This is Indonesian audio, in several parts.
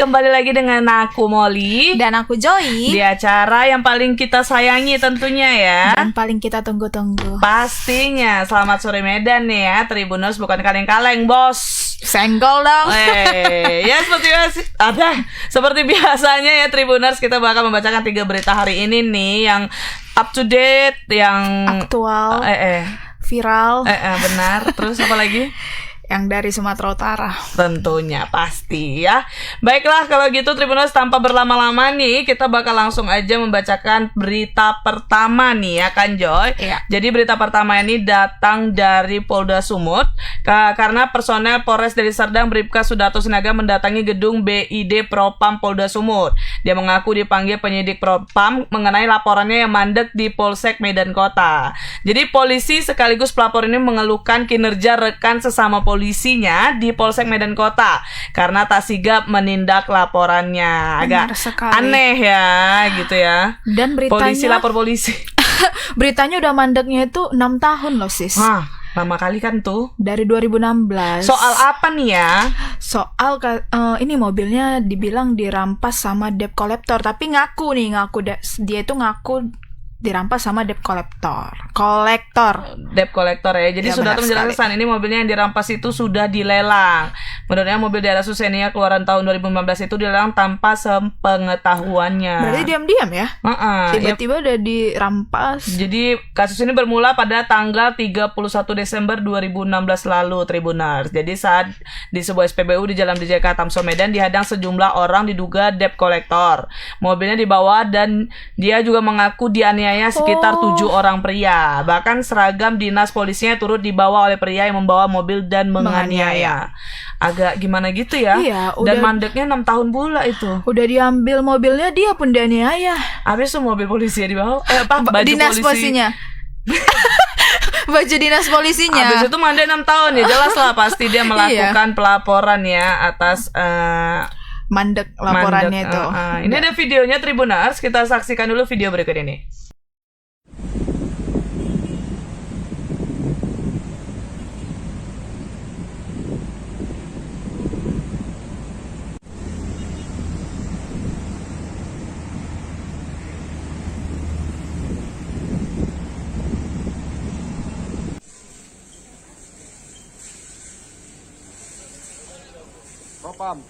Kembali lagi dengan aku Molly dan aku Joy di acara yang paling kita sayangi tentunya ya, dan paling kita tunggu-tunggu. Pastinya Selamat Sore Medan nih ya, Tribuners bukan kaleng-kaleng bos. Senggol dong. Ya seperti biasanya ya Tribuners, kita bakal membacakan 3 berita hari ini nih yang up to date, yang aktual, viral. Benar. Terus apa lagi? Yang dari Sumatera Utara. Tentunya pasti ya. Baiklah kalau gitu Tribuners, tanpa berlama-lama nih kita bakal langsung aja membacakan berita pertama nih ya kan Joy. Iya. Jadi berita pertama ini datang dari Polda Sumut karena personel Polres Deli Serdang Bribka Sudarto Sinaga mendatangi gedung BID Propam Polda Sumut. Dia mengaku dipanggil penyidik Propam mengenai laporannya yang mandek di Polsek Medan Kota. Jadi polisi sekaligus pelapor ini mengeluhkan kinerja rekan sesama polisinya di Polsek Medan Kota karena tak sigap menindak laporannya. Agak aneh ya gitu ya. Dan beritanya, polisi lapor polisi. Beritanya udah mandeknya itu 6 tahun loh sis. Lama kali kan tuh. Dari 2016. Soal apa nih ya? Soal ini mobilnya dibilang dirampas sama debt collector, tapi dia itu ngaku dirampas sama debt kolektor. Debt kolektor ya. Jadi sudah tuh menjelaskan ini mobilnya yang dirampas itu sudah dilelang. Menurutnya mobil daerah Susenia keluaran tahun 2015 itu dilelang tanpa sepengetahuannya. Berarti diam-diam ya? Tiba-tiba udah dirampas. Jadi kasus ini bermula pada tanggal 31 Desember 2016 lalu Tribuners. Jadi saat di sebuah SPBU di Jalan DJK Tamso Medan dihadang sejumlah orang diduga debt kolektor. Mobilnya dibawa dan dia juga mengaku dianiaya sekitar 7 orang pria. Bahkan seragam dinas polisinya turut dibawa oleh pria yang membawa mobil dan menganiaya. Agak gimana gitu ya. Iya, dan mandeknya 6 tahun pula itu. Udah diambil mobilnya, dia pun dianiaya. Habis itu mobil polisi dibawa baju dinas polisinya. Baju dinas polisinya. Habis itu mandek 6 tahun ya. Jelas lah pasti dia melakukan pelaporan ya atas mandek laporannya itu. Ini ada videonya Tribuners, kita saksikan dulu video berikut ini. Propam.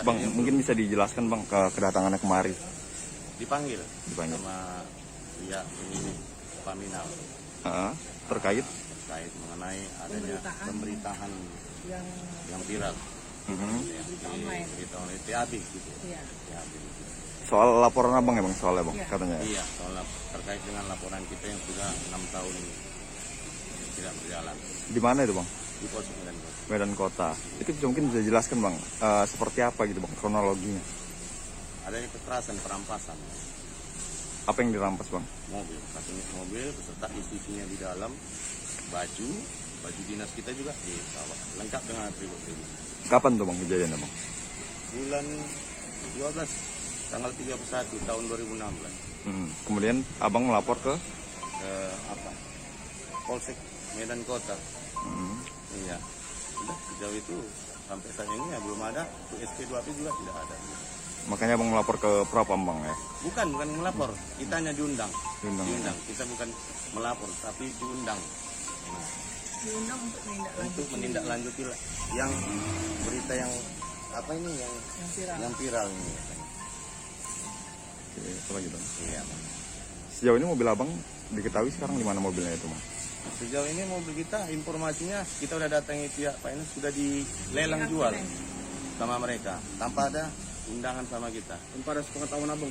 Bang, mungkin bisa dijelaskan Bang kedatangannya kemari. Dipanggil sama pihak penyidik Paminal. Terkait mengenai adanya pemberitaan yang viral. Berita oleh TAB gitu. TAB. Soal laporan Abang ya Bang, soalnya Bang katanya. Iya, soal terkait dengan laporan kita yang sudah 6 tahun tidak berjalan. Di mana itu Bang? Di Polsek Medan Kota. Medan Kota. Itu mungkin bisa jelaskan Bang, seperti apa gitu Bang kronologinya? Adanya kekerasan, perampasan. Apa yang dirampas Bang? Mobil, satu unit mobil beserta isinya di dalam, baju dinas kita juga dibawa, lengkap dengan atribut. Kapan tuh Bang kejadiannya Bang? Bulan 12 tanggal 31 tahun 2016. Kemudian Abang melapor ke Polsek Medan Kota. Iya. Udah sejauh itu sampai saat ini ya belum ada. SP2P juga tidak ada. Makanya Abang melapor ke Propam Bang ya? Bukan melapor. Kita hanya diundang. Kita bukan melapor tapi diundang. Diundang untuk menindaklanjuti yang berita yang apa ini yang viral ini. Oke, apa lagi Bang? Iya Bang. Sejauh ini mobil Abang diketahui sekarang di mana mobilnya itu Bang? Sejauh ini mobil kita informasinya kita udah datangi pihak finance, sudah dilelang jual sama mereka tanpa ada undangan sama kita. Tanpa ada sepengetahuan Abang?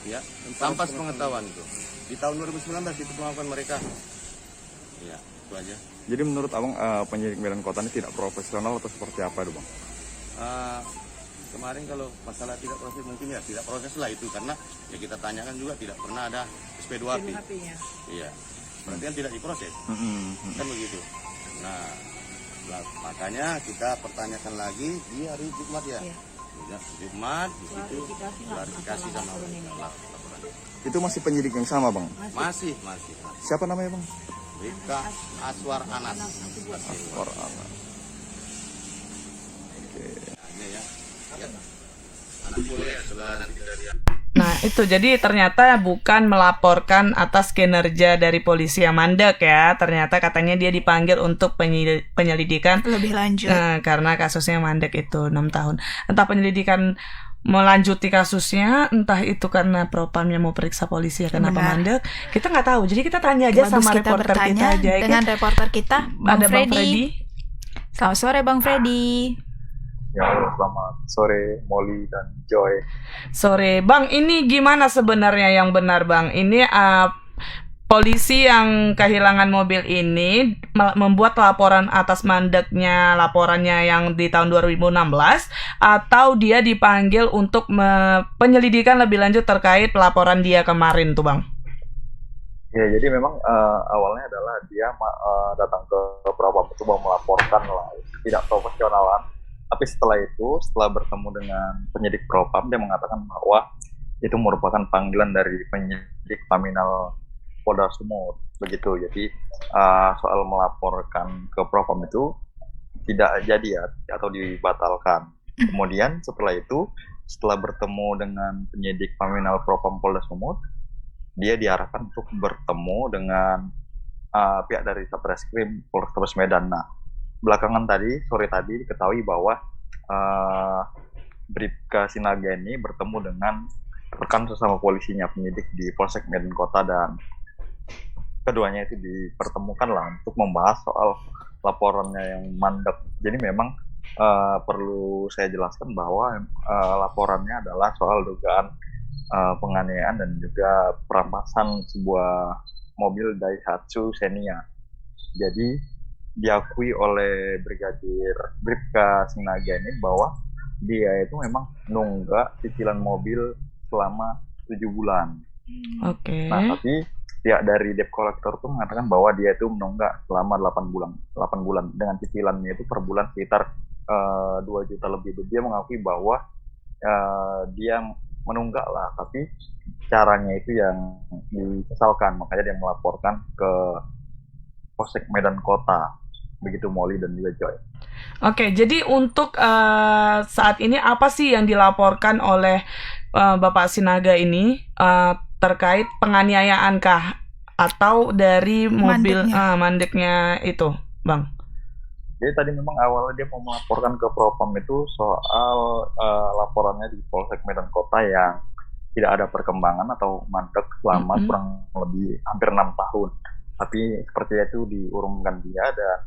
Ya, tanpa sepengetahuan itu. Di tahun 2019 itu pengakuan mereka. Iya, itu aja. Jadi menurut Abang penyidik Medan Kota ini tidak profesional atau seperti apa itu Bang? Kemarin kalau masalah tidak proses mungkin ya tidak proses lah itu, karena ya kita tanyakan juga tidak pernah ada SP2P. Iya, berarti kan tidak diproses. Kan begitu. Nah, makanya kita pertanyakan lagi di hari Jumat ya. Ya, Jumat di situ klarifikasi sama laporan. Itu masih penyidik yang sama bang? Masih. Siapa namanya bang? Rika Aswar Anas. Aswar Anas. Ini ya. Anak boleh setelah nanti dari Nah, itu jadi ternyata bukan melaporkan atas kinerja dari polisi yang mandek ya. Ternyata katanya dia dipanggil untuk penyelidikan Lebih lanjut. karena kasusnya mandek itu 6 tahun. Entah penyelidikan melanjuti kasusnya, entah itu karena propamnya mau periksa polisi ya kenapa Benar. mandek. Kita nggak tahu. Jadi kita tanya aja Bagus sama kita reporter kita bertanya aja. Ya dengan kan? reporter kita, Ada Bang Freddy. Selamat sore Bang Freddy. Ya, selamat sore Molly dan Joy. Sore, Bang. Ini gimana sebenarnya yang benar, Bang? Ini polisi yang kehilangan mobil ini membuat laporan atas mandeknya laporannya yang di tahun 2016 atau dia dipanggil untuk penyelidikan lebih lanjut terkait pelaporan dia kemarin tuh, Bang? Ya, jadi memang awalnya adalah dia datang ke Propam itu mau melaporkan lah, tidak profesionalan. Tapi setelah bertemu dengan penyidik Propam, dia mengatakan bahwa itu merupakan panggilan dari penyidik Paminal Polda Sumut, begitu. Jadi soal melaporkan ke Propam itu tidak jadi ya, atau dibatalkan. Kemudian setelah bertemu dengan penyidik Paminal Propam Polda Sumut, dia diarahkan untuk bertemu dengan pihak dari Satreskrim Polrestabes Medan. Nah, belakangan sore tadi diketahui bahwa Bribka Sinaga ini bertemu dengan rekan sesama polisinya penyidik di Polsek Medan Kota, dan keduanya itu dipertemukan lah untuk membahas soal laporannya yang mandek. Jadi memang perlu saya jelaskan bahwa laporannya adalah soal dugaan penganiayaan dan juga perampasan sebuah mobil Daihatsu Xenia. Jadi diakui oleh Brigadir Bribka Sinaga ini bahwa dia itu memang nunggak cicilan mobil selama 7 bulan. Oke. Nah, tapi pihak dari debt collector itu mengatakan bahwa dia itu menunggak selama 8 bulan dengan cicilannya itu per bulan sekitar 2 juta lebih. Dia mengakui bahwa dia menunggak lah, tapi caranya itu yang disesalkan, makanya dia melaporkan ke Polsek Medan Kota. Begitu Molly dan juga Joy. Oke, jadi untuk saat ini apa sih yang dilaporkan oleh Bapak Sinaga ini terkait penganiayaan kah atau dari mobil mandeknya itu, Bang? Jadi tadi memang awalnya dia mau melaporkan ke Propam itu soal laporannya di Polsek Medan Kota yang tidak ada perkembangan atau mandek selama kurang lebih hampir 6 tahun. Tapi sepertinya itu diurungkan dia, dan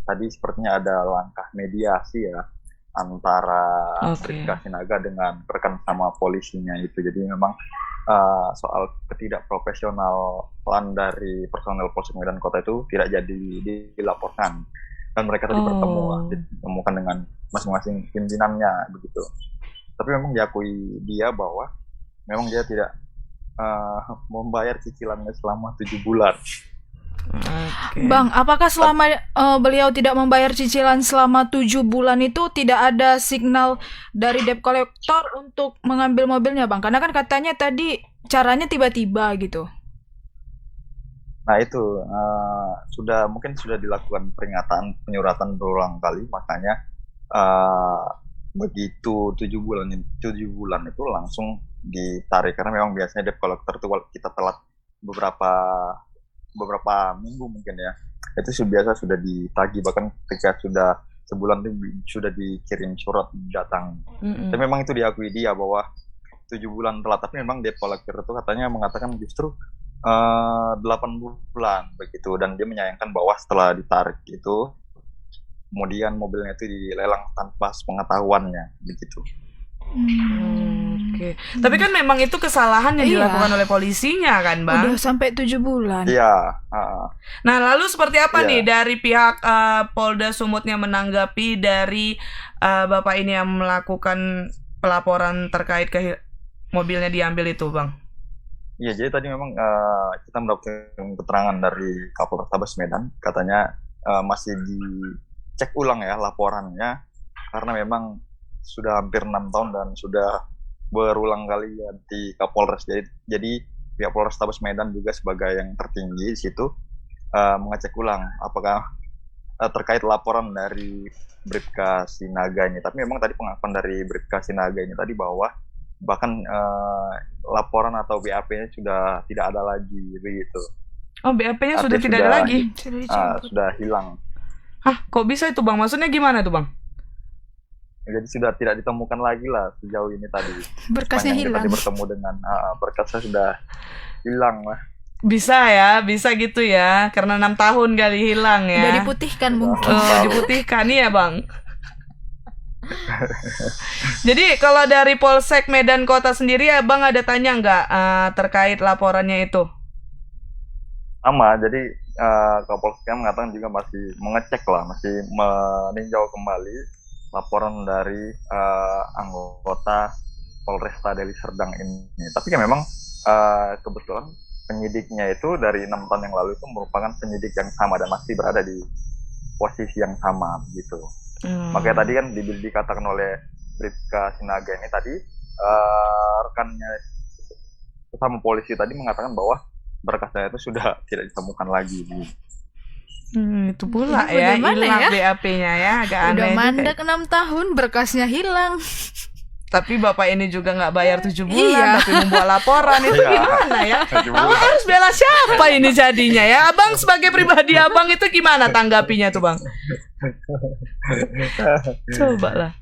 tadi sepertinya ada langkah mediasi ya antara Bribka Sinaga dengan rekan sama polisinya itu. Jadi memang soal ketidakprofesionalan dari personel Polsek Medan Kota itu tidak jadi dilaporkan, dan mereka tadi ditemukan dengan masing-masing pimpinannya begitu. Tapi memang diakui dia bahwa memang dia tidak membayar cicilannya selama 7 bulan. Okay. Bang, apakah selama beliau tidak membayar cicilan selama 7 bulan itu tidak ada signal dari debt collector untuk mengambil mobilnya, Bang? Karena kan katanya tadi caranya tiba-tiba gitu. Nah itu mungkin sudah dilakukan penyuratan berulang kali, makanya begitu 7 bulan itu langsung ditarik, karena memang biasanya debt collector itu kalau kita telat beberapa minggu mungkin ya, itu sudah ditagih, bahkan ketika sudah sebulan itu sudah dikirim surat datang. Tapi memang itu diakui dia bahwa 7 bulan telat, tapi memang debt collector itu katanya mengatakan justru 8 bulan begitu, dan dia menyayangkan bahwa setelah ditarik itu kemudian mobilnya itu dilelang tanpa pengetahuannya begitu. Oke. Tapi kan memang itu kesalahan yang dilakukan oleh polisinya kan, Bang? Udah sampai 7 bulan. Iya. Nah, lalu seperti apa nih dari pihak Polda Sumutnya menanggapi dari Bapak ini yang melakukan pelaporan terkait mobilnya diambil itu, Bang? Iya, jadi tadi memang kita mendapatkan keterangan dari Kapolrestabes Medan, katanya masih dicek ulang ya laporannya, karena memang sudah hampir 6 tahun dan sudah berulang kali ganti Kapolres. Jadi pihak Polrestabes Medan juga sebagai yang tertinggi di situ mengecek ulang apakah terkait laporan dari Bribka Sinaga ini. Tapi memang tadi pengakuan dari Bribka Sinaga ini tadi bahwa bahkan laporan atau BAP-nya sudah tidak ada lagi begitu. Oh, BAP-nya sudah Artinya tidak ada lagi. Sudah hilang. Hah, kok bisa itu Bang? Maksudnya gimana tuh Bang? Jadi sudah tidak ditemukan lagi lah sejauh ini tadi. Berkasnya Sepanjang hilang. kita bertemu dengan berkasnya sudah hilang lah. Bisa gitu ya, karena 6 tahun kali hilang ya. Udah diputihkan mungkin. Oh, diputihkan ya Bang. Jadi kalau dari Polsek Medan Kota sendiri ya Bang ada tanya nggak terkait laporannya itu? Sama, jadi Kapolsek mengatakan juga masih mengecek lah, masih meninjau kembali laporan dari anggota Polresta Deli Serdang ini. Tapi kan memang kebetulan penyidiknya itu dari 6 tahun yang lalu itu merupakan penyidik yang sama dan masih berada di posisi yang sama gitu. Makanya tadi kan dikatakan oleh Bribka Sinaga ini tadi rekannya sama polisi tadi mengatakan bahwa berkasnya itu sudah tidak ditemukan lagi. Itu pula Ini ya, bagaimana hilang ya? BAP-nya ya, agak Udah aneh juga. mandek 6 tahun, berkasnya hilang. Tapi bapak ini juga nggak bayar 7 bulan, Iya. tapi membuat laporan itu Iya. gimana ya? 7 Abang bulan. harus bela siapa ini jadinya ya? Abang sebagai pribadi abang itu gimana tanggapinya tuh Bang? Coba lah.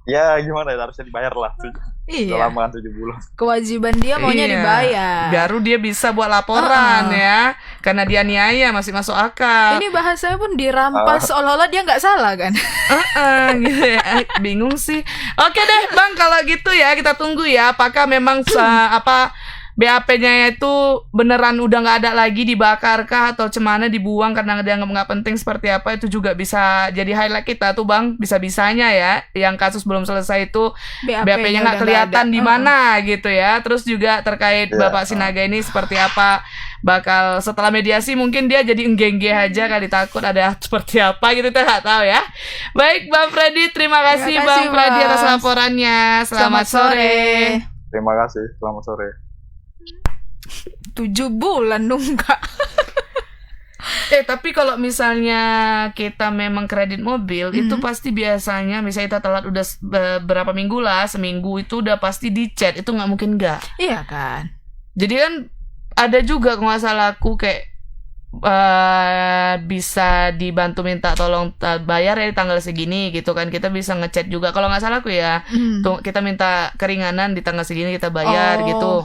Ya gimana ya, harusnya dibayar lah. Iya. Selama 7 bulan. Kewajiban dia maunya Iya. dibayar. Baru dia bisa buat laporan ya, karena dia niaya masih masuk akal. Ini bahasanya pun dirampas seolah-olah dia nggak salah kan? Gitu ya. Bingung sih. Oke deh Bang, kalau gitu ya kita tunggu ya apakah memang BAP-nya itu beneran udah nggak ada lagi, dibakar kah atau cemana, dibuang karena dianggap nggak penting seperti apa. Itu juga bisa jadi highlight kita tuh Bang, bisa-bisanya ya yang kasus belum selesai itu BAP-nya nggak udah kelihatan ada. di mana gitu ya. Terus juga terkait Iya. Bapak Sinaga ini seperti apa, bakal setelah mediasi mungkin dia jadi enggengge aja kali, takut ada seperti apa gitu, kita nggak tahu ya. Baik Bang Freddy, terima kasih Terima Bang kasih, Freddy atas Mas. laporannya. Selamat sore. Terima kasih, selamat sore. 7 bulan nunggak. Tapi kalau misalnya kita memang kredit mobil itu pasti biasanya misalnya kita telat udah berapa minggu lah, seminggu itu udah pasti dichat, itu nggak mungkin nggak. Iya kan? Jadi kan ada juga kalau nggak salah aku kayak bisa dibantu minta tolong bayar ya di tanggal segini gitu kan, kita bisa ngechat juga kalau nggak salah aku ya. Tuh, kita minta keringanan di tanggal segini kita bayar gitu.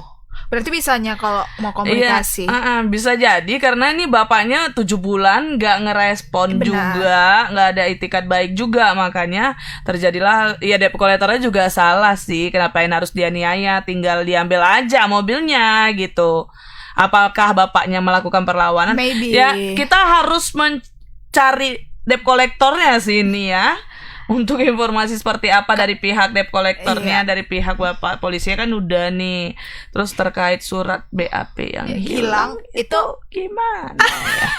Berarti bisanya kalau mau komunikasi. Iya, bisa jadi karena ini bapaknya 7 bulan nggak ngerespon Benar. juga, nggak ada itikat baik juga, makanya terjadilah ya debt collector-nya juga salah sih. Kenapa harus dia niaya, tinggal diambil aja mobilnya gitu. Apakah bapaknya melakukan perlawanan? Maybe. Ya kita harus mencari debt collector-nya sih ini ya. Untuk informasi seperti apa dari pihak debt collector-nya, dari pihak bapak polisinya kan udah nih. Terus terkait surat BAP yang hilang itu gimana ya?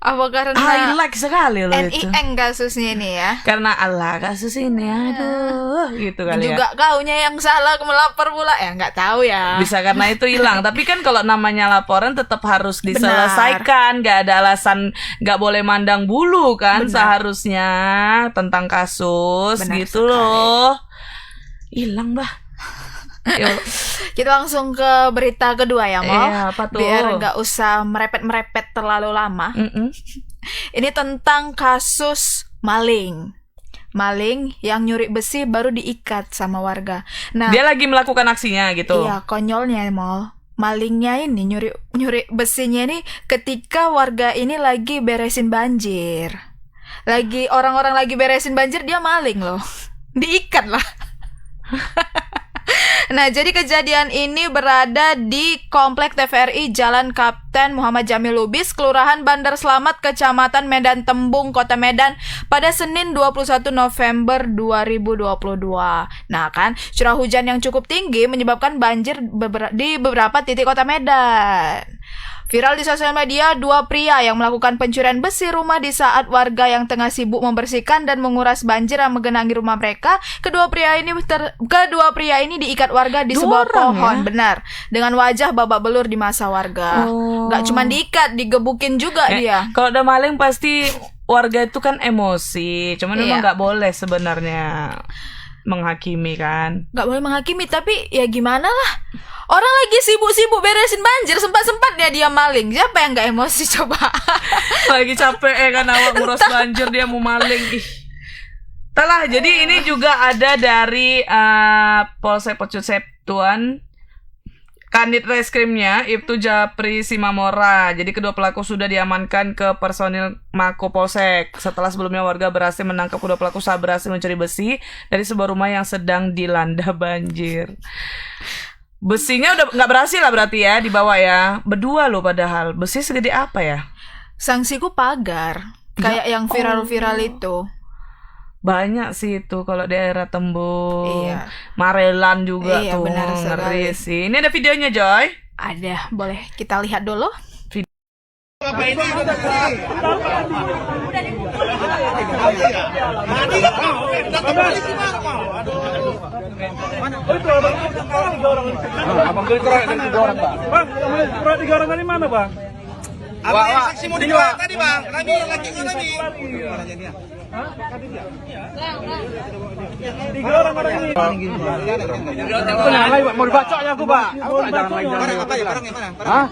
apa karena Highlight sekali loh itu. NIN kasusnya ini ya? Karena Allah kasus ini aduh gitu kali ya. Juga kaunya yang salah melapor pula ya, nggak tahu ya. Bisa karena itu hilang. Tapi kan kalau namanya laporan tetap harus diselesaikan. Nggak ada alasan, nggak boleh mandang bulu kan. Benar. Seharusnya tentang kasus. Benar gitu sekali. loh. Hilang bah. Yuk. Kita langsung ke berita kedua ya, Mo. Iya, apa tuh? Biar nggak usah merepet-merepet terlalu lama. Ini tentang kasus maling. Maling yang nyuri besi baru diikat sama warga. Nah, Dia lagi melakukan aksinya gitu. iya, konyolnya, Mo. Malingnya ini nyuri besinya ini ketika warga ini lagi beresin banjir. Orang-orang lagi beresin banjir, dia maling loh. Diikat lah. Nah, jadi kejadian ini berada di Komplek TVRI Jalan Kapten Muhammad Jamil Lubis, Kelurahan Bandar Slamet, Kecamatan Medan Tembung, Kota Medan pada Senin 21 November 2022. Nah kan, curah hujan yang cukup tinggi menyebabkan banjir di beberapa titik Kota Medan. Viral di sosial media, dua pria yang melakukan pencurian besi rumah di saat warga yang tengah sibuk membersihkan dan menguras banjir yang menggenangi rumah mereka. Kedua pria ini diikat warga di Dua sebuah orang, pohon, ya? benar. Dengan wajah babak belur di masa warga. Oh. Gak cuma diikat, digebukin juga dia. Kalau udah maling pasti warga itu kan emosi. Cuman memang nggak boleh sebenarnya menghakimi kan. Gak boleh menghakimi, tapi ya gimana lah. Orang lagi sibuk-sibuk beresin banjir, sempat-sempatnya dia maling. Siapa yang gak emosi coba? Lagi capek kan awak ngurus banjir dia mau maling. Ih. Telah, jadi ini juga ada dari Polsek Pocuseptuan. Kanit Reskrimnya Ibtu Japri Simamora. Jadi kedua pelaku sudah diamankan ke personil Mako Polsek. Setelah sebelumnya warga berhasil menangkap kedua pelaku saat berhasil mencuri besi dari sebuah rumah yang sedang dilanda banjir. Besinya udah nggak berhasil lah berarti ya dibawa ya. Berdua loh padahal. Besi segede apa ya? Sanksiku pagar. Kayak yang viral-viral itu. Banyak sih itu kalau daerah Tembung. Iya. Marelan juga Iya, tuh. benar Ngeri sekali. sih. Ini ada videonya Joy. Ada, boleh kita lihat dulu. Abang beli kerak dari 3 orang, Bang. Bang, kamu kerak 3 orang dari mana, Bang? Apa yang saksi mau dijual tadi bang? Kami laki kami. 3 orang ini. Penalai, Pak. Mau dibacoknya aku, Pak. Jangan main Barang apa ya? Barangnya mana? Hah?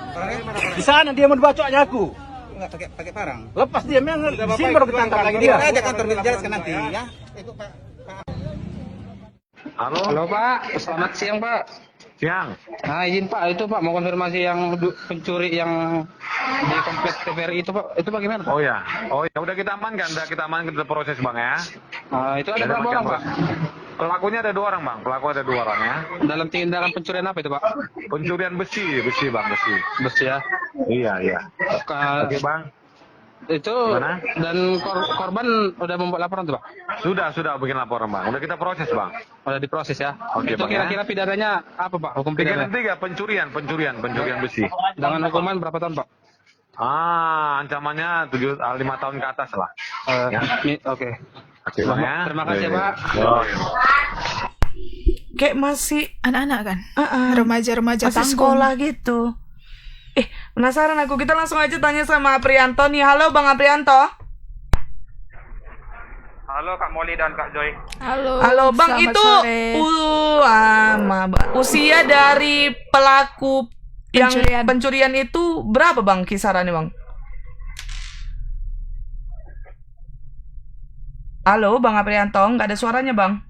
Di sana dia mau dibacoknya aku. Enggak pakai parang. Lepas dia memang di sini baru ketangkap lagi dia. Ada kantor jelaskan nanti ya. Itu Pak. Halo Pak, selamat siang Pak. Siang. Nah izin Pak, itu Pak mau konfirmasi yang pencuri yang di kompleks TVRI itu Pak, itu bagaimana Pak? Oh ya udah kita amankan, kita proses bang ya. Nah, itu ada berapa orang Pak? Pelakunya ada 2 orang bang, pelaku ada 2 orang ya. Dalam tindakan pencurian apa itu Pak? Pencurian besi bang, besi. Besi ya. Iya. Oke bang. Itu Gimana? dan korban udah membuat laporan tuh Pak? Sudah bikin laporan bang, udah kita proses bang. Udah diproses ya. Oke, Itu Bang, ya. kira-kira pidananya apa Pak? Hukum pidana? 3 pencurian besi. Dengan hukuman berapa tahun Pak? Ancamannya 5 tahun ke atas lah. Ya. Oke. Oke bang ya. Terima kasih, Iya. Pak. Oh. Kayak masih Anak-anak kan? Remaja-remaja masih tanggung. sekolah gitu. Penasaran aku. Kita langsung aja tanya sama Aprianto nih. Halo Bang Aprianto. Halo Kak Molly dan Kak Joy. Halo Bang, selamat itu sore. usia dari pelaku yang Pencurian. pencurian itu berapa Bang kisarannya Bang? Halo Bang Aprianto, nggak ada suaranya Bang.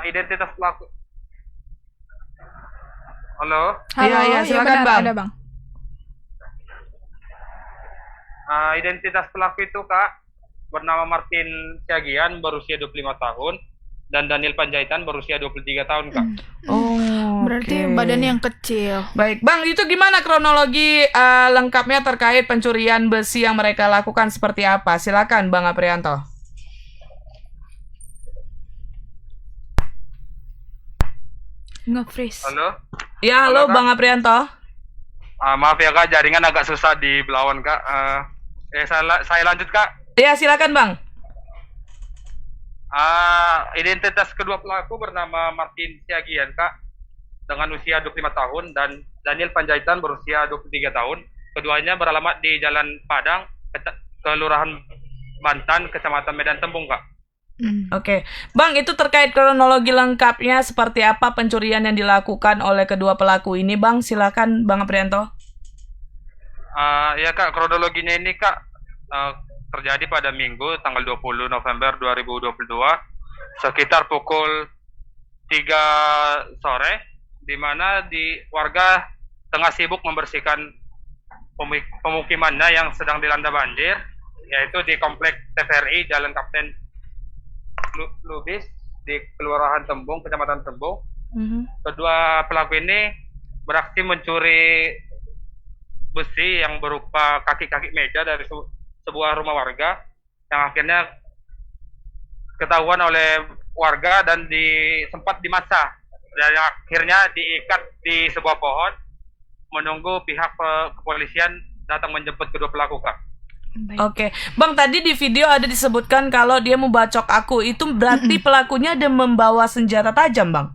Identitas pelaku. Halo. Halo, Iya, silakan, benar, Bang. ada Bang. Identitas pelaku itu Kak bernama Martin Siagian berusia 25 tahun dan Daniel Panjaitan berusia 23 tahun Kak. Oh, Berarti oke. badannya yang kecil. Baik, Bang, itu gimana kronologi lengkapnya terkait pencurian besi yang mereka lakukan seperti apa? Silakan Bang Aprianto. Nge-freeze. Halo. Ya, halo Halo, Kak. Bang Aprianto. Maaf ya Kak, jaringan agak susah di Belawan Kak. Saya lanjut Kak. Ya, silakan Bang. Identitas kedua pelaku bernama Martin Siagian Kak dengan usia 25 tahun dan Daniel Panjaitan berusia 23 tahun. Keduanya beralamat di Jalan Padang, Kelurahan Bantan, Kecamatan Medan Tembung Kak. Oke, Bang, itu terkait kronologi lengkapnya seperti apa pencurian yang dilakukan oleh kedua pelaku ini, Bang? Silakan, Bang Aprianto. Ya Kak, kronologinya ini Kak terjadi pada Minggu tanggal 20 November 2022 sekitar pukul 3 sore di mana di warga tengah sibuk membersihkan pemukimannya yang sedang dilanda banjir, yaitu di komplek TVRI Jalan Kapten Lubis di Kelurahan Tembung, Kecamatan Tembung. Kedua pelaku ini beraksi mencuri besi yang berupa kaki-kaki meja dari sebuah rumah warga yang akhirnya ketahuan oleh warga dan sempat dimasak dan akhirnya diikat di sebuah pohon menunggu pihak kepolisian datang menjemput kedua pelaku, Kak. Oke, Bang, tadi di video ada disebutkan kalau dia membacok aku, itu berarti pelakunya ada membawa senjata tajam, Bang?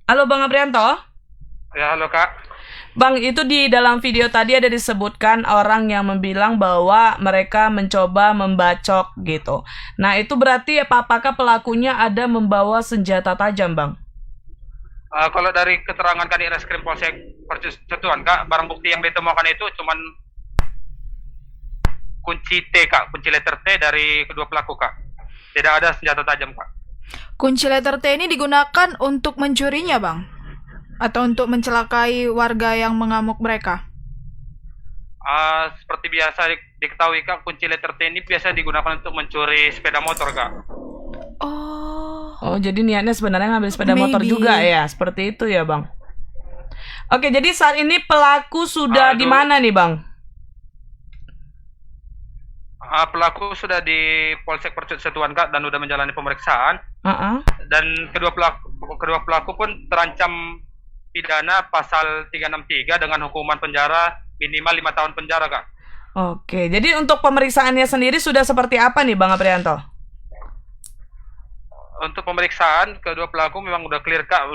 Halo, Bang Aprianto? Ya, halo, Kak. Bang, itu di dalam video tadi ada disebutkan orang yang membilang bahwa mereka mencoba membacok gitu. Nah, itu berarti apakah pelakunya ada membawa senjata tajam, Bang? Kalau dari keterangan Kadit Reskrim Polsek Percusuan, Kak, barang bukti yang ditemukan itu cuman kunci T, Kak, kunci letter T dari kedua pelaku, Kak. Tidak ada senjata tajam, Kak. Kunci letter T ini digunakan untuk mencurinya, Bang? Atau untuk mencelakai warga yang mengamuk mereka? Seperti biasa diketahui, Kak, kunci letter T ini biasa digunakan untuk mencuri sepeda motor, Kak. Oh, jadi niatnya sebenarnya ngambil sepeda motor juga ya? Seperti itu ya, Bang? Oke, jadi saat ini pelaku sudah di mana nih, Bang? Pelaku sudah di Polsek Percusuan, Kak, dan sudah menjalani pemeriksaan. Dan kedua pelaku pun terancam pidana pasal 363 dengan hukuman penjara minimal 5 tahun penjara, Kak. Oke, jadi untuk pemeriksaannya sendiri sudah seperti apa nih, Bang Aprianto? Untuk pemeriksaan kedua pelaku memang udah clear, Kak.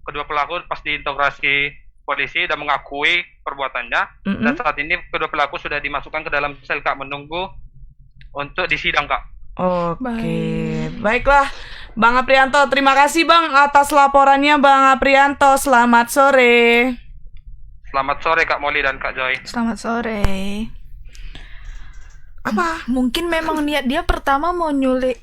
Kedua pelaku pas diinterogasi polisi dan mengakui perbuatannya. Dan saat ini kedua pelaku sudah dimasukkan ke dalam sel, Kak, menunggu untuk disidang, Kak. Oke, baiklah, Bang Aprianto. Terima kasih, Bang, atas laporannya, Bang Aprianto. Selamat sore. Selamat sore, Kak Molly dan Kak Joy. Selamat sore. Apa? Mungkin memang niat dia pertama mau nyuri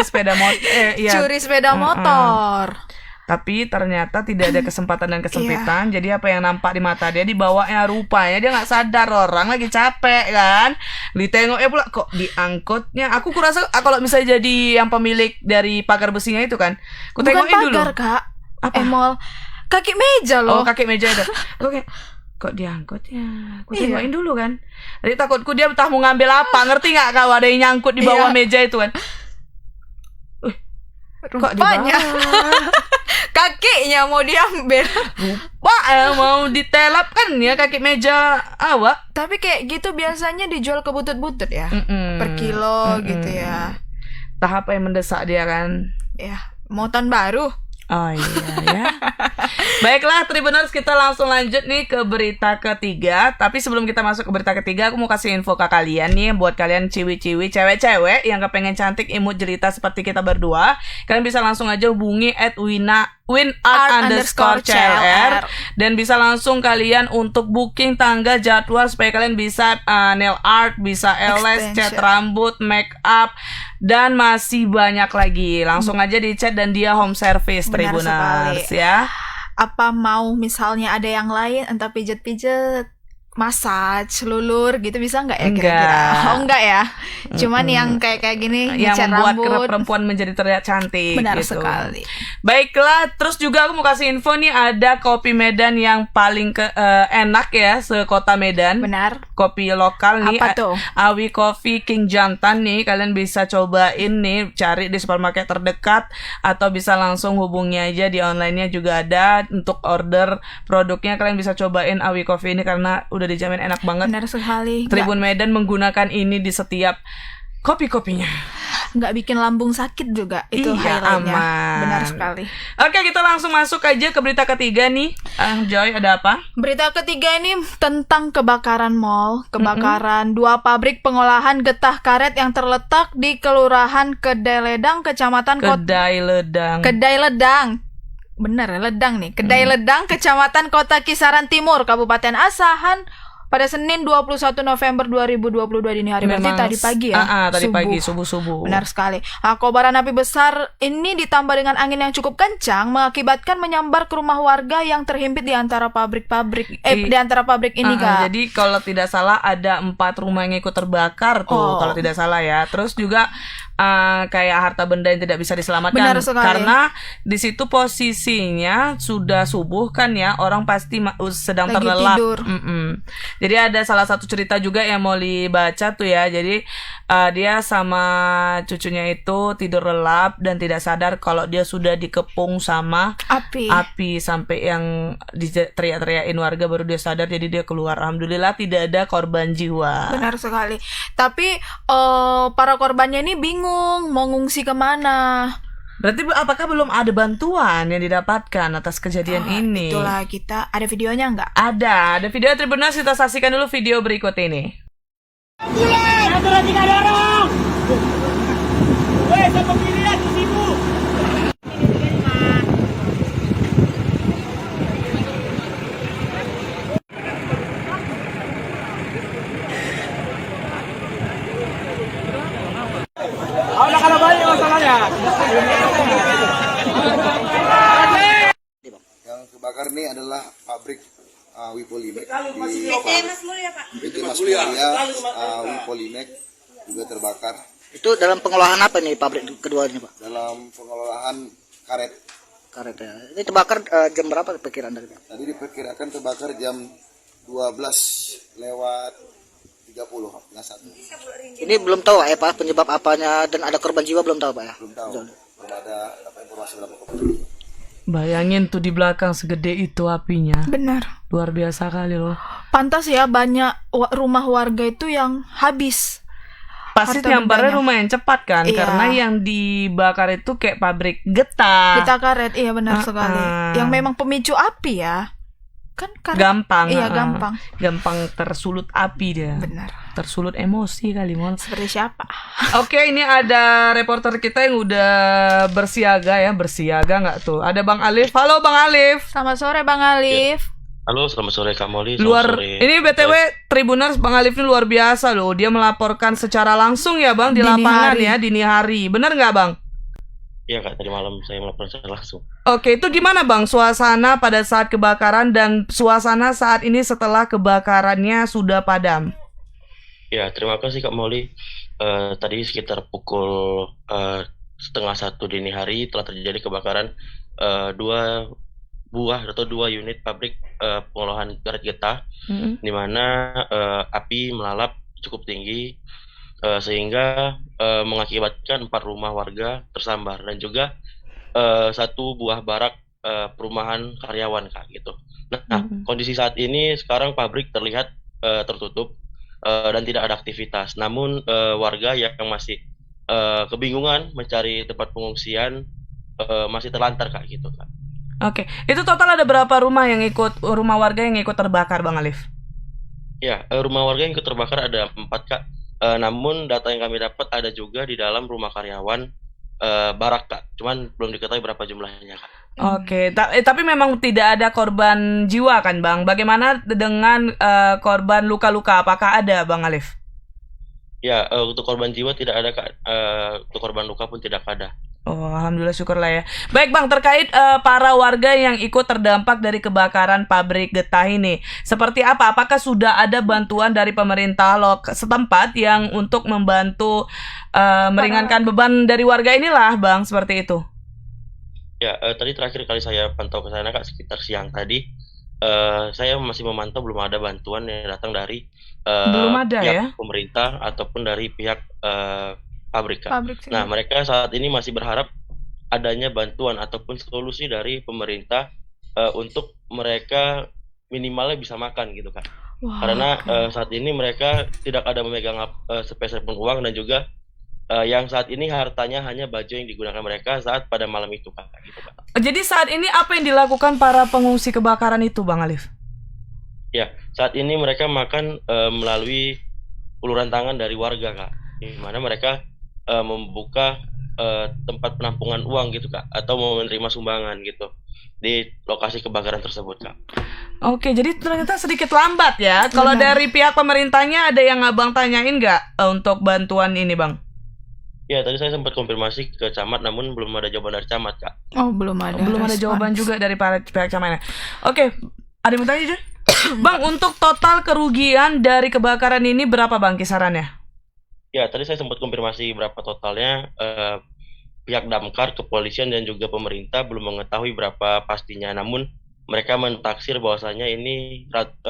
sepeda motor. Curi sepeda motor. Tapi ternyata tidak ada kesempatan dan kesempitan. Jadi apa yang nampak di mata dia dibawanya, rupanya dia nggak sadar orang lagi capek kan. Ditengoknya pula kok diangkutnya. Aku kurasa kalau misalnya jadi yang pemilik dari pagar besinya itu kan, ku tengokin dulu. Bukan pagar, Kak. Apa? Emol kaki meja loh. Oh, kaki meja itu. Oke. Kok diangkutnya? Aku tengokin dulu kan. Jadi takutku dia entah mau ngambil apa. Ngerti nggak kalau ada yang nyangkut di bawah meja itu kan? Kok di bawah? Kakinya mau diambil. Lupa mau ditelap kan ya kaki meja awak. Tapi kayak gitu biasanya dijual ke butut-butut ya. Per kilo gitu ya. Tahap yang mendesak dia kan. Ya, mau tahun baru. Oh iya ya. Baiklah Tribuners, kita langsung lanjut nih ke berita ketiga. Tapi sebelum kita masuk ke berita ketiga, aku mau kasih info ke kalian nih. Buat kalian ciwi-ciwi, cewek-cewek yang kepengen cantik, imut, jelita seperti kita berdua, kalian bisa langsung aja hubungi @winart_CLR dan bisa langsung kalian untuk booking tanggal jadwal supaya kalian bisa nail art, bisa LS, cat rambut, make up, dan masih banyak lagi. Langsung aja di chat dan dia home service. Tribuners ya. Apa mau misalnya ada yang lain, entah pijet-pijet, massage, lulur gitu bisa nggak ya kira-kira? Oh enggak ya. Cuman yang kayak gini yang membuat rambut, perempuan menjadi terlihat cantik. Benar gitu. sekali. Baiklah, terus juga aku mau kasih info nih, ada kopi Medan yang paling enak ya sekota Medan. Benar. Kopi lokal nih. Apa tuh? Awi Coffee King Jantan nih, kalian bisa cobain nih, cari di supermarket terdekat atau bisa langsung hubungi aja di online-nya juga ada untuk order produknya. Kalian bisa cobain Awi Coffee ini karena udah dijamin enak banget. Benar sekali. Tribun Medan menggunakan ini di setiap kopi-kopinya. Nggak bikin lambung sakit juga. Itu highlightnya. Aman. Benar sekali. Oke, kita langsung masuk aja ke berita ketiga nih. Joy, ada apa? Berita ketiga ini tentang kebakaran mall. Kebakaran dua pabrik pengolahan getah karet yang terletak di Kelurahan Kedai Ledang, Kecamatan Kedai Ledang. Bener, Ledang nih. Kedai Ledang, Kecamatan Kota Kisaran Timur, Kabupaten Asahan, pada Senin 21 November 2022 dini hari. Berarti tadi pagi ya? Tadi pagi, subuh-subuh. Benar sekali. Kobaran api besar ini ditambah dengan angin yang cukup kencang mengakibatkan menyambar ke rumah warga yang terhimpit di antara pabrik di antara pabrik ini, Kak. Jadi kalau tidak salah ada 4 rumah yang ikut terbakar tuh, kalau tidak salah ya. Terus juga kayak harta benda yang tidak bisa diselamatkan. Benar sekali. Karena di situ posisinya sudah subuh kan ya, orang pasti sedang Lagi terlelap. tidur. Jadi ada salah satu cerita juga yang mau dibaca tuh ya. Jadi dia sama cucunya itu tidur lelap dan tidak sadar kalau dia sudah dikepung sama api sampai yang teriak-teriakin warga, baru dia sadar, jadi dia keluar. Alhamdulillah tidak ada korban jiwa. Benar sekali. Tapi para korbannya ini bingung mau ngungsi kemana. Berarti apakah belum ada bantuan yang didapatkan atas kejadian ini? Itulah, kita ada videonya nggak? Ada video Tribuners, kita saksikan dulu video berikut ini. Yang kebakar ini adalah pabrik Wipolimek di PT Mas Mulia, Wipolimek juga terbakar. Itu dalam pengolahan apa nih pabrik keduanya, Pak? Dalam pengolahan karet. Karet ya. Ini terbakar jam berapa perkiraan dari Pak? Tadi diperkirakan terbakar jam 12:30 setengah 1. Ini belum tahu ya Pak penyebab apanya dan ada korban jiwa belum tahu Pak ya? Belum tahu. Belum ada informasi dalam korban. Bayangin tuh di belakang segede itu apinya. Benar. Luar biasa kali loh. Pantas ya banyak rumah warga itu yang habis. Pasti harta nyambarnya bendanya. lumayan cepat kan, Iya. karena yang dibakar itu kayak pabrik getah. Kita karet, iya benar sekali. Yang memang pemicu api ya. Kan karet. Gampang. Iya, gampang. Gampang tersulut api dia. Benar. Tersulut emosi kali, Mon. Seperti siapa? Oke, ini ada reporter kita yang udah bersiaga ya. Bersiaga nggak tuh? Ada Bang Alif. Halo Bang Alif. Selamat sore Bang Alif. Halo, selamat sore Kak Molly. Ini BTW Tribuners, Bang Alif ini luar biasa loh. Dia melaporkan secara langsung ya Bang di lapangan ya, dini hari. Bener nggak Bang? Iya Kak, tadi malam saya melaporkan secara langsung. Oke, itu gimana Bang suasana pada saat kebakaran dan suasana saat ini setelah kebakarannya sudah padam? Ya, terima kasih Kak Molly. Tadi sekitar pukul 12:30 dini hari telah terjadi kebakaran dua unit pabrik pengolahan karet getah, di mana api melalap cukup tinggi sehingga mengakibatkan 4 rumah warga tersambar dan juga 1 buah barak perumahan karyawan Kak gitu. Nah, kondisi saat ini sekarang pabrik terlihat tertutup dan tidak ada aktivitas. Namun warga yang masih kebingungan mencari tempat pengungsian masih terlantar Kak gitu Kak. Oke, itu total ada berapa rumah warga yang ikut terbakar Bang Alif? Ya, rumah warga yang ikut terbakar ada 4 Kak. Namun data yang kami dapat ada juga di dalam rumah karyawan barak Kak. Cuman belum diketahui berapa jumlahnya Kak. Oke, tapi memang tidak ada korban jiwa kan Bang? Bagaimana dengan korban luka-luka? Apakah ada Bang Alif? Ya, untuk korban jiwa tidak ada Kak. Untuk korban luka pun tidak ada. Oh, alhamdulillah, syukurlah ya. Baik Bang, terkait para warga yang ikut terdampak dari kebakaran pabrik getah ini, seperti apa? Apakah sudah ada bantuan dari pemerintah setempat yang untuk membantu meringankan beban dari warga inilah Bang, seperti itu? Ya, tadi terakhir kali saya pantau ke sana Kak, sekitar siang tadi. Saya masih memantau belum ada bantuan yang datang dari belum ada pihak ya? pemerintah ataupun dari pihak pabrik Kak. Pabrik, Nah, mereka saat ini masih berharap adanya bantuan ataupun solusi dari pemerintah untuk mereka minimalnya bisa makan gitu Kak. Wah, Karena saat ini mereka tidak ada memegang sepeser pun uang dan juga yang saat ini hartanya hanya baju yang digunakan mereka saat pada malam itu Kak. Gitu, Kak. Jadi saat ini apa yang dilakukan para pengungsi kebakaran itu Bang Alif? Ya, saat ini mereka makan melalui uluran tangan dari warga Kak. Di mana mereka membuka tempat penampungan uang gitu Kak, atau mau menerima sumbangan gitu di lokasi kebakaran tersebut Kak. Oke, jadi ternyata sedikit lambat ya. Kalau dari pihak pemerintahnya ada yang Abang tanyain nggak untuk bantuan ini Bang? Ya, tadi saya sempat konfirmasi ke camat, namun belum ada jawaban dari camat Kak. Oh, belum ada. Belum ada jawaban juga dari pihak camatnya. Oke, ada yang mau tanya Jun? Bang, untuk total kerugian dari kebakaran ini berapa Bang kisarannya? Ya, tadi saya sempat konfirmasi berapa totalnya. Pihak damkar, kepolisian, dan juga pemerintah belum mengetahui berapa pastinya. Namun mereka mentaksir bahwasanya ini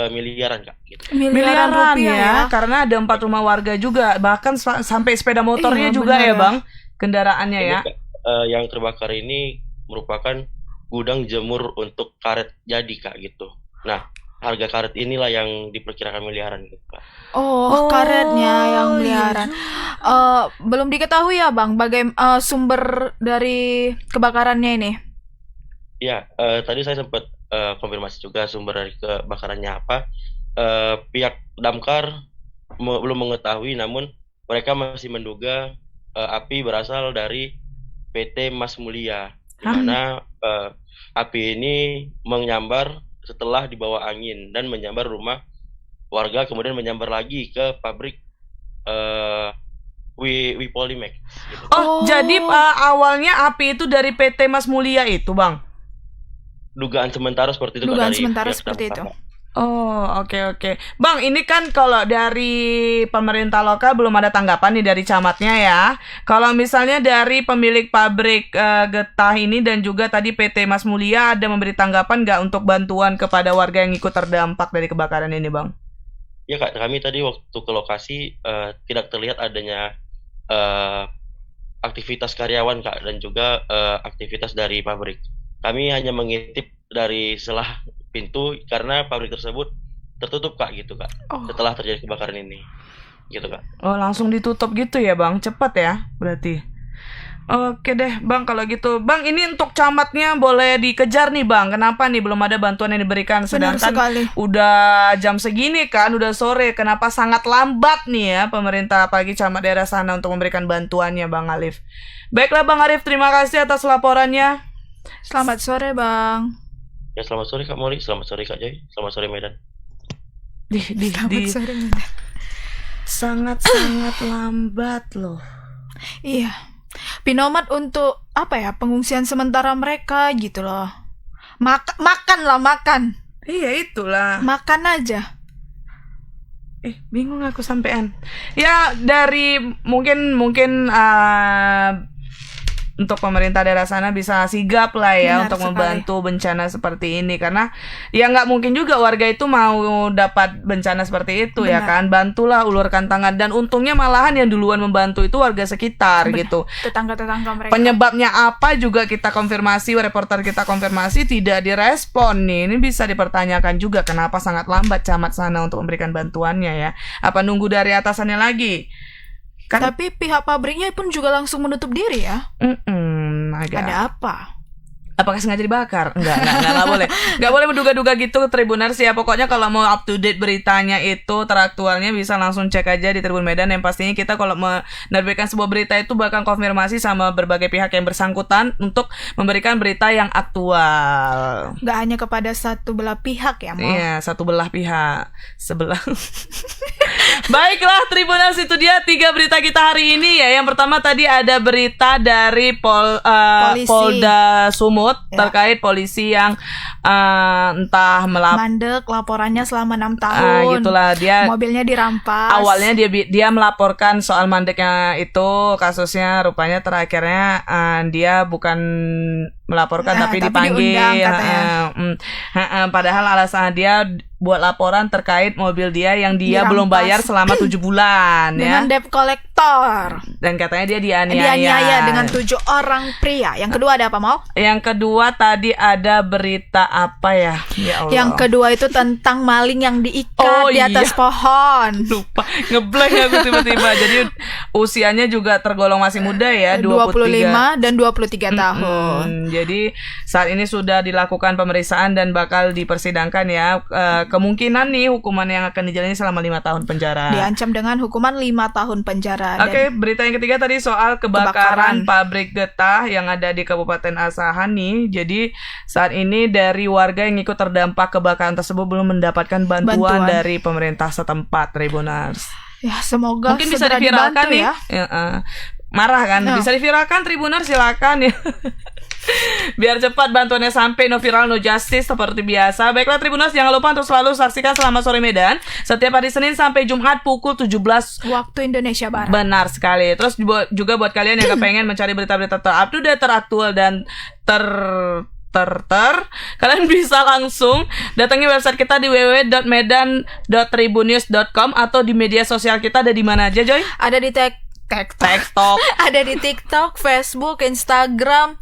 miliaran, Kak. Gitu. Miliaran rupiah ya. Karena ada 4 rumah warga juga, bahkan sampai sepeda motornya juga benar ya Bang, kendaraannya ya. Yang terbakar ini merupakan gudang jemur untuk karet jadi, Kak, gitu. Nah, harga karet inilah yang diperkirakan miliaran gitu, Kak. Oh, karetnya yang miliaran. Belum diketahui ya Bang, bagaimana sumber dari kebakarannya ini? Ya, tadi saya sempat konfirmasi juga sumber dari kebakarannya apa. Pihak damkar belum mengetahui, namun mereka masih menduga api berasal dari PT Mas Mulia, di mana api ini menyambar setelah dibawa angin dan menyambar rumah warga, kemudian menyambar lagi ke pabrik Wipolymex. Gitu. Jadi awalnya api itu dari PT Mas Mulia itu, Bang? Dugaan sementara seperti itu. Dugaan sementara seperti itu. Oke. Bang, ini kan kalau dari pemerintah lokal belum ada tanggapan nih dari camatnya ya. Kalau misalnya dari pemilik pabrik getah ini dan juga tadi PT Mas Mulia ada memberi tanggapan nggak untuk bantuan kepada warga yang ikut terdampak dari kebakaran ini, Bang? Ya, Kak, kami tadi waktu ke lokasi tidak terlihat adanya aktivitas karyawan, Kak, dan juga aktivitas dari pabrik. Kami hanya mengintip dari selah pintu karena pabrik tersebut tertutup, Kak, gitu, Kak. Setelah terjadi kebakaran ini. Gitu, Kak. Langsung ditutup gitu ya, Bang. Cepat ya, berarti. Oke deh, Bang, kalau gitu. Bang, ini untuk camatnya boleh dikejar nih, Bang. Kenapa nih belum ada bantuan yang diberikan? Sedangkan udah jam segini kan, udah sore. Kenapa sangat lambat nih ya pemerintah apalagi camat daerah sana untuk memberikan bantuannya, Bang Alif. Baiklah, Bang Arif, terima kasih atas laporannya. Selamat sore, Bang. Ya, selamat sore Kak Molly, selamat sore Kak Joy, selamat sore Medan. Selamat sore Medan. Sangat-sangat lambat loh. Iya. Pinomat untuk apa ya? Pengungsian sementara mereka gitu loh. Makan. Iya, itulah. Makan aja. Bingung aku sampean. Ya, dari mungkin untuk pemerintah daerah sana bisa sigap lah ya. Benar, untuk membantu bencana seperti ini, karena ya nggak mungkin juga warga itu mau dapat bencana seperti itu. Benar. Ya kan, bantulah, ulurkan tangan, dan untungnya malahan yang duluan membantu itu warga sekitar. Benar. Gitu. Tetangga-tetangga mereka. Penyebabnya apa juga kita konfirmasi, reporter kita konfirmasi, tidak direspon nih. Ini bisa dipertanyakan juga kenapa sangat lambat camat sana untuk memberikan bantuannya ya. Apa nunggu dari atasannya lagi? Tapi pihak pabriknya pun juga langsung menutup diri ya. Ada apa? Apakah sengaja dibakar? Enggak boleh. Enggak boleh menduga-duga gitu, Tribuners ya. Pokoknya kalau mau up to date beritanya itu, teraktualnya bisa langsung cek aja di Tribun Medan. Yang pastinya kita kalau menerbitkan sebuah berita itu bakal konfirmasi sama berbagai pihak yang bersangkutan untuk memberikan berita yang aktual. Enggak hanya kepada satu belah pihak ya, Mo? Iya, satu belah pihak. Sebelah. Baiklah, Tribuners, itu dia 3 berita kita hari ini ya. Yang pertama tadi ada berita dari Polda Sumut terkait polisi yang entah mandek laporannya selama 6 tahun. Gitulah, dia mobilnya dirampas. Awalnya dia melaporkan soal mandeknya itu, kasusnya rupanya terakhirnya dia bukan melaporkan tapi dipanggil. Padahal alasan dia buat laporan terkait mobil dia yang dia belum bayar selama 7 bulan dengan debt collector. Dan katanya dia dianiaya dengan 7 orang pria. Yang kedua ada apa, Mau? Yang kedua tadi ada berita apa ya? Ya Allah. Yang kedua itu tentang maling yang diikat di atas pohon. Lupa, ngeblank aku tiba-tiba. Jadi usianya juga tergolong masih muda ya, 25 dan 23 tahun. Jadi saat ini sudah dilakukan pemeriksaan dan bakal dipersidangkan ya. Kemungkinan nih hukuman yang akan dijalani selama 5 tahun penjara. Diancam dengan hukuman 5 tahun penjara. Oke, berita yang ketiga tadi soal kebakaran pabrik getah yang ada di Kabupaten Asahan nih. Jadi saat ini dari warga yang ikut terdampak kebakaran tersebut belum mendapatkan bantuan dari pemerintah setempat, Tribuners. Ya, semoga mungkin bisa diviralkan nih. Ya. Marah kan? Bisa diviralkan, Tribuners, silakan ya. Biar cepat bantuannya sampai, no viral, no justice seperti biasa. Baiklah Tribuners, jangan lupa untuk selalu saksikan Selamat Sore Medan setiap hari Senin sampai Jumat pukul 17 waktu Indonesia Barat. Benar sekali. Terus juga buat kalian yang kepengen mencari berita-berita up-to-date, teraktual dan kalian bisa langsung datangi website kita di www.medan.tribunnews.com atau di media sosial kita. Ada di mana aja, Joy? Ada di TikTok. Ada di TikTok, Facebook, Instagram,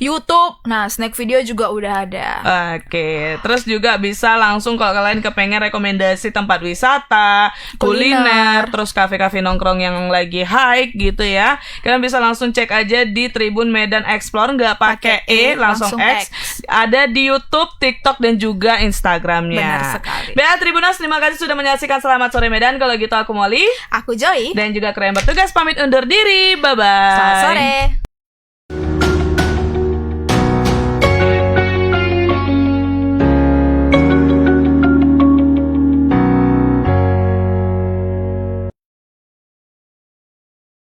YouTube. Nah, snack video juga udah ada. Oke, terus juga bisa langsung kalau kalian kepengen rekomendasi tempat wisata, kuliner, terus kafe-kafe nongkrong yang lagi hike gitu ya. Kalian bisa langsung cek aja di Tribun Medan Explore, nggak pakai langsung X. Ada di YouTube, TikTok dan juga Instagramnya. Benar sekali. Baik, Tribuners, terima kasih sudah menyaksikan Selamat Sore Medan. Kalau gitu aku Molly, aku Joy, dan juga kalian bertugas pamit undur diri. Bye bye. Selamat sore.